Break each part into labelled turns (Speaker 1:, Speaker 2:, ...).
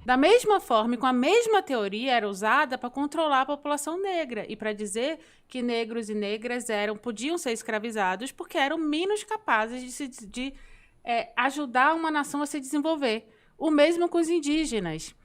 Speaker 1: Da mesma forma, e com a mesma teoria, era usada para controlar a população negra e para dizer que negros e negras podiam ser escravizados porque eram menos capazes de ajudar uma nação a se desenvolver. O mesmo com os indígenas.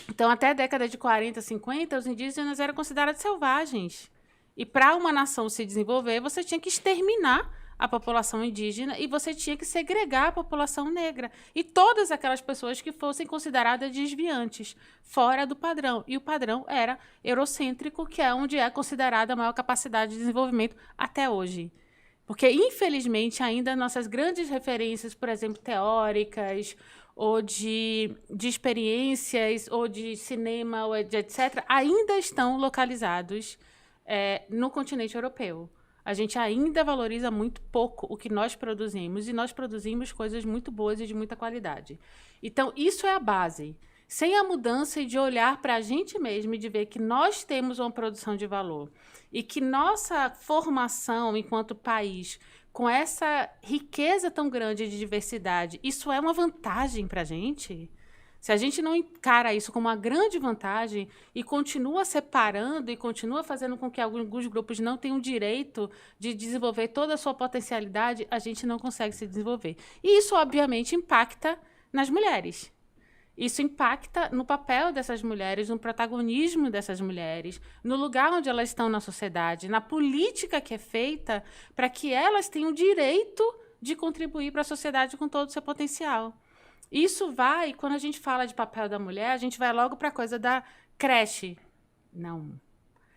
Speaker 1: Então, até a década de 40, 50, os indígenas eram considerados selvagens. E para uma nação se desenvolver, você tinha que exterminar a população indígena e você tinha que segregar a população negra. E todas aquelas pessoas que fossem consideradas desviantes, fora do padrão. E o padrão era eurocêntrico, que é onde é considerada a maior capacidade de desenvolvimento até hoje. Porque, infelizmente, ainda nossas grandes referências, por exemplo, teóricas, ou de experiências, ou de cinema, ou de etc., ainda estão localizados no continente europeu. A gente ainda valoriza muito pouco o que nós produzimos, e nós produzimos coisas muito boas e de muita qualidade. Então, isso é a base. Sem a mudança de olhar para a gente mesmo e de ver que nós temos uma produção de valor e que nossa formação enquanto país, com essa riqueza tão grande de diversidade, isso é uma vantagem para a gente. Se a gente não encara isso como uma grande vantagem e continua separando e continua fazendo com que alguns grupos não tenham direito de desenvolver toda a sua potencialidade, a gente não consegue se desenvolver. E isso, obviamente, impacta nas mulheres. Isso impacta no papel dessas mulheres, no protagonismo dessas mulheres, no lugar onde elas estão na sociedade, na política que é feita para que elas tenham o direito de contribuir para a sociedade com todo o seu potencial. Isso vai, quando a gente fala de papel da mulher, a gente vai logo para a coisa da creche. Não.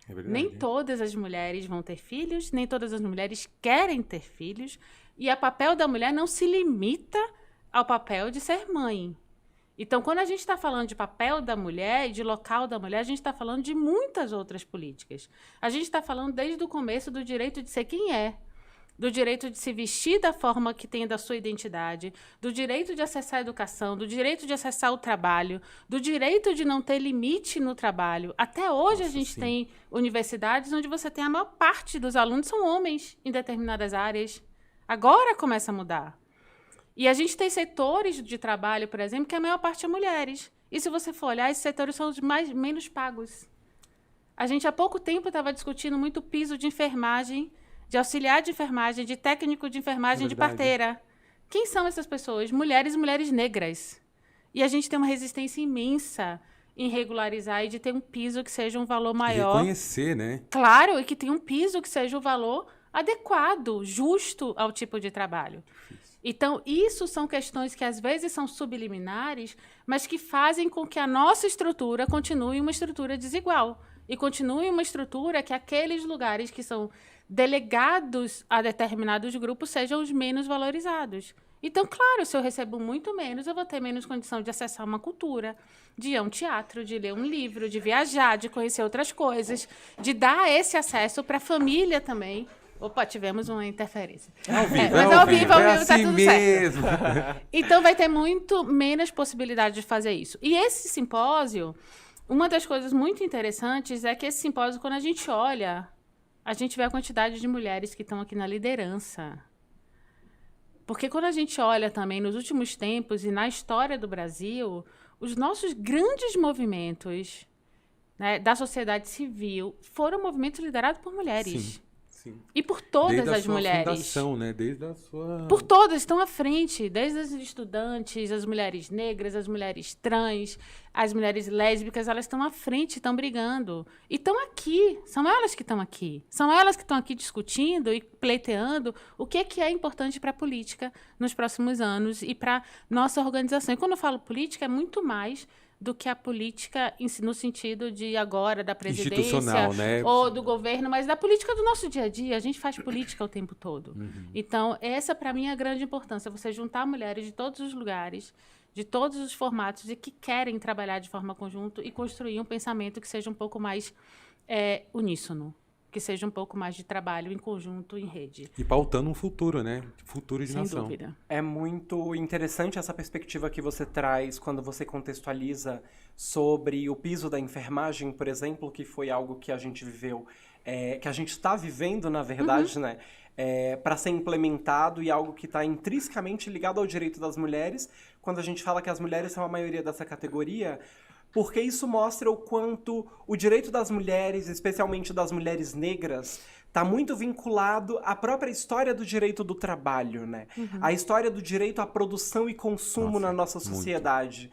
Speaker 2: É verdade.
Speaker 1: Nem todas as mulheres vão ter filhos, nem todas as mulheres querem ter filhos, e o papel da mulher não se limita ao papel de ser mãe. Então, quando a gente está falando de papel da mulher e de local da mulher, a gente está falando de muitas outras políticas. A gente está falando desde o começo do direito de ser quem é, do direito de se vestir da forma que tem da sua identidade, do direito de acessar a educação, do direito de acessar o trabalho, do direito de não ter limite no trabalho. Até hoje a gente tem universidades onde você tem a maior parte dos alunos são homens em determinadas áreas. Agora começa a mudar. E a gente tem setores de trabalho, por exemplo, que a maior parte é mulheres. E se você for olhar, esses setores são os menos pagos. A gente há pouco tempo estava discutindo muito piso de enfermagem, de auxiliar de enfermagem, de técnico de enfermagem, de parteira. Quem são essas pessoas? Mulheres e mulheres negras. E a gente tem uma resistência imensa em regularizar e de ter um piso que seja um valor maior.
Speaker 2: E reconhecer, né?
Speaker 1: Claro, e que tenha um piso que seja um valor adequado, justo ao tipo de trabalho. Então, isso são questões que, às vezes, são subliminares, mas que fazem com que a nossa estrutura continue uma estrutura desigual. E continue uma estrutura que aqueles lugares que são delegados a determinados grupos sejam os menos valorizados. Então, claro, se eu recebo muito menos, eu vou ter menos condição de acessar uma cultura, de ir a um teatro, de ler um livro, de viajar, de conhecer outras coisas, de dar esse acesso para a família também. Opa, tivemos uma interferência. Mas ao vivo, tá tudo
Speaker 2: mesmo.
Speaker 1: certo. Então, vai ter muito menos possibilidade de fazer isso. E esse simpósio, uma das coisas muito interessantes é que esse simpósio, quando a gente olha, a gente vê a quantidade de mulheres que estão aqui na liderança. Porque quando a gente olha também nos últimos tempos e na história do Brasil, os nossos grandes movimentos, né, da sociedade civil foram movimentos liderados por mulheres.
Speaker 2: Sim. Sim.
Speaker 1: E por todas
Speaker 2: desde
Speaker 1: as mulheres.
Speaker 2: Fundação, né? Desde a sua...
Speaker 1: Por todas, estão à frente. Desde as estudantes, as mulheres negras, as mulheres trans, as mulheres lésbicas, elas estão à frente, estão brigando. E estão aqui. São elas que estão aqui. São elas que estão aqui discutindo e pleiteando o que é importante para a política nos próximos anos e para nossa organização. E quando eu falo política, é muito mais do que a política no sentido de agora, da presidência,
Speaker 2: né?
Speaker 1: Ou do governo, mas da política do nosso dia a dia. A gente faz política o tempo todo. Então, essa, para mim, é a grande importância. Você juntar mulheres de todos os lugares, de todos os formatos, e que querem trabalhar de forma conjunta e construir um pensamento que seja um pouco mais uníssono. Que seja um pouco mais de trabalho em conjunto, em rede.
Speaker 2: E pautando um futuro, né? Futuro de nação.
Speaker 1: Sem dúvida.
Speaker 3: É muito interessante essa perspectiva que você traz quando você contextualiza sobre o piso da enfermagem, por exemplo, que foi algo que a gente viveu, que a gente está vivendo, na verdade, né? para ser implementado e algo que está intrinsecamente ligado ao direito das mulheres, quando a gente fala que as mulheres são a maioria dessa categoria, porque isso mostra o quanto o direito das mulheres, especialmente das mulheres negras, está muito vinculado à própria história do direito do trabalho, né? A história do direito à produção e consumo na nossa sociedade.